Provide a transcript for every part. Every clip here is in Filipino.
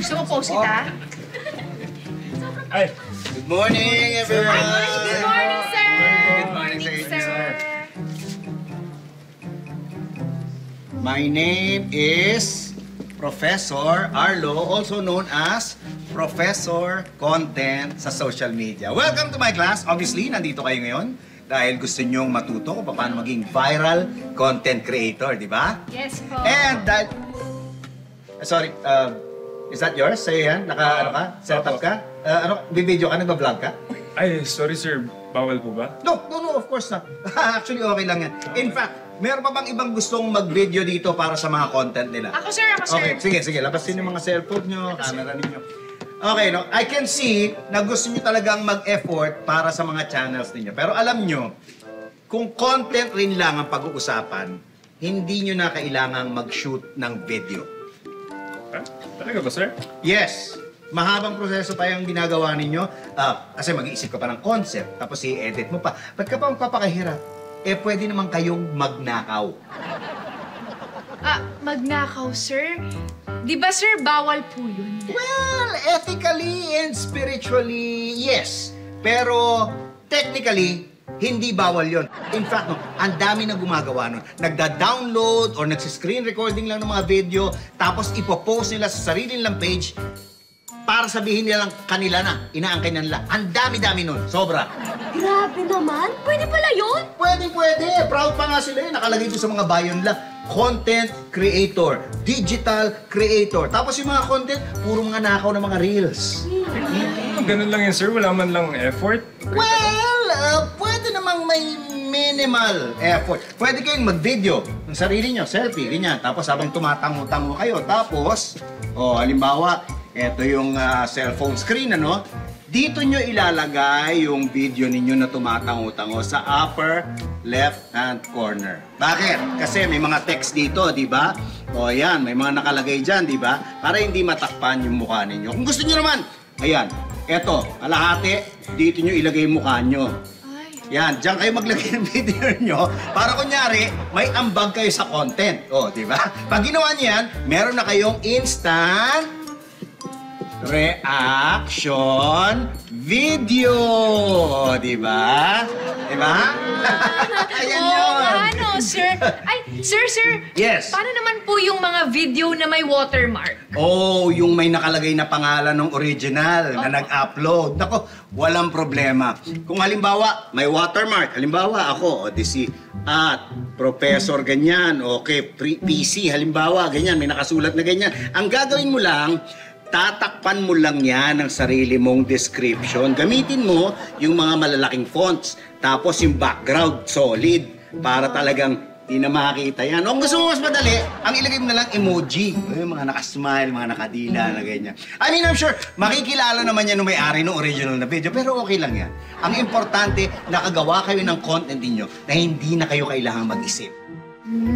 Gusto mo post kita? Ay. Good morning, everyone! Good morning, sir! Good morning, sir. My name is Professor Arlo, also known as Professor Content sa social media. Welcome to my class. Obviously, nandito kayo ngayon dahil gusto nyong matuto kung paano maging viral content creator, di ba? Yes po. And that... sorry, is that yours? Sa'yo yan? Ano ka? Set up ka? Bibideo ka? Nagba-vlog ka? Ay, sorry sir. Bawal po ba? No, of course not. Actually, okay lang yan. In fact, meron pa bang ibang gustong mag-video dito para sa mga content nila? Ako, sir. Okay, sige. Labasin yung mga cellphone nyo, camera ninyo. Okay, no? I can see na gusto nyo talagang mag-effort para sa mga channels ninyo. Pero alam nyo, kung content rin lang ang pag-uusapan, hindi nyo na kailangang mag-shoot ng video. Ha? Talaga ba sir? Yes. Mahabang proseso pa yung ginagawa ninyo. Kasi mag-iisip ka pa ng concept, tapos i-edit mo pa. Ba't ka pa magpapakahirap? Eh, pwede naman kayong magnakaw. Magnakaw, sir? Di ba, sir, bawal po yun? Well, ethically and spiritually, yes. Pero, technically, hindi bawal yon. In fact, no, ang dami na gumagawa nun. Nagda-download or nagsiscreen recording lang ng mga video, tapos ipopost nila sa sarili nilang page para sabihin nila lang kanila na, inaangkin na nila. Ang dami-dami nun. Sobra. Grabe naman. Pwede pala yun? Pwede. Proud pa nga sila yun. Nakalagay doon sa mga bio nila. Content creator. Digital creator. Tapos yung mga content, puro mga nakaw na mga reels. Ganun lang yun sir. Wala man lang effort. Well, pwede namang may minimal effort. Pwede kayong mag-video ng sarili nyo, selfie, ganyan. Tapos habang tumatango-tango kayo. Tapos, halimbawa, eto yung cellphone screen, ano? Dito nyo ilalagay yung video ninyo na tumatango-tango sa upper left-hand corner. Bakit? Kasi may mga text dito, di ba? O yan, may mga nakalagay dyan, di ba? Para hindi matakpan yung mukha ninyo. Kung gusto nyo naman, ayan, eto, kalahati, dito nyo ilagay yung mukha nyo. Yan, diyan kayo maglagay ng video nyo para kunyari, may ambag kayo sa content. O, di ba? Pag ginawa nyo yan, meron na kayong instant reaction video. Di ba? Di ba? Ayan yun. Ano, sir? Ay, sir. Yes. Paano naman po yung mga video na may watermark? Yung may nakalagay na pangalan ng original na nag-upload. Nako, walang problema. Kung halimbawa, may watermark. Halimbawa, ako, si Professor ganyan, okay, PC, halimbawa, ganyan, may nakasulat na ganyan. Ang gagawin mo lang, tatakpan mo lang yan ang sarili mong description. Gamitin mo yung mga malalaking fonts. Tapos yung background, solid. Para talagang di na makakita yan. Kung gusto mo mas madali, ang ilagay mo na lang emoji. Yung mga nakasmile, mga nakadila na ganyan. I mean, I'm sure, makikilala naman yan ng may-ari ng original na video. Pero okay lang yan. Ang importante, nakagawa kayo ng content ninyo na hindi na kayo kailangang mag-isip.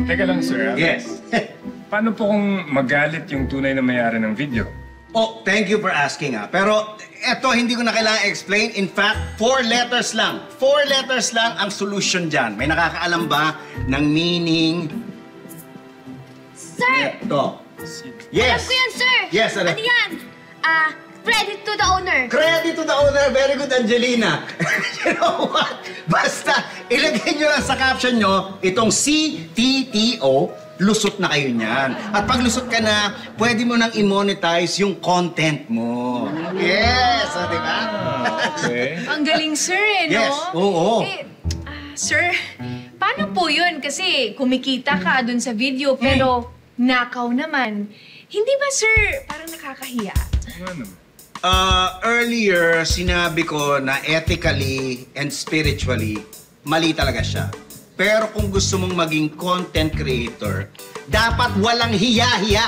Teka lang sir. Yes. Paano po kung magalit yung tunay na may-ari ng video? Thank you for asking Pero eto, hindi ko na kailangan explain. In fact, 4 letters lang. 4 letters lang ang solution dyan. May nakakaalam ba ng meaning? Sir! Ito. Yes. Alam ko yan, sir! Yes, Ano yan? Credit to the owner. Credit to the owner. Very good, Angelina. You know what? Basta, ilagay nyo lang sa caption nyo, itong CTTO, lusot na kayo niyan. At pag lusot ka na, pwede mo nang i-monetize yung content mo. Yes! Di ba? Okay. Ang galing, sir, no? Yes, oo. Sir, paano po yun? Kasi kumikita ka dun sa video, pero nakaw naman. Hindi ba, sir, parang nakakahiya? Ano? Earlier, sinabi ko na ethically and spiritually, mali talaga siya. Pero kung gusto mong maging content creator, dapat walang hiya-hiya.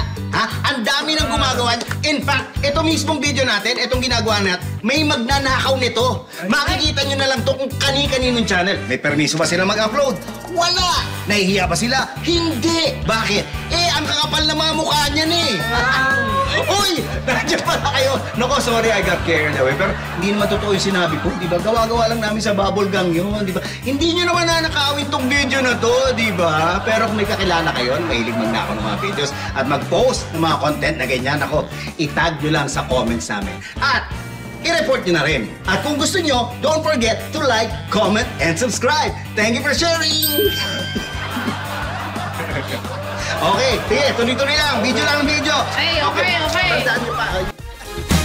Ang dami nang gumagawa. In fact, ito mismong video natin, itong ginagawa natin, may magnanakaw nito. Makikita nyo na lang to kung kani-kaninong channel. May permiso ba sila mag-upload? Wala! Nahihiya ba sila? Hindi! Bakit? Ang kakapal na mga mukha niyan Uy! Nandiyan pala kayo. Nako, sorry, I got carried away. Pero hindi naman totoo yung sinabi ko, di ba? Gawa-gawa lang namin sa bubble gang yun, di ba? Hindi nyo naman nanakawin tong video na to, di ba? Pero kung may kakilala kayo, mahilig magnakaw ng mga videos at mag-post ng mga content na ganyan, ako, itag nyo lang sa comments namin. At i-report nyo na rin. At kung gusto nyo, don't forget to like, comment, and subscribe. Thank you for sharing! Okay, sige, tuloy-tuloy lang. Video lang ang video. Okay. Tandaan nyo pa.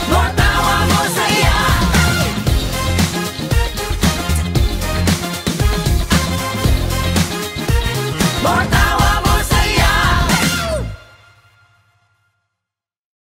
Matawa mo saya.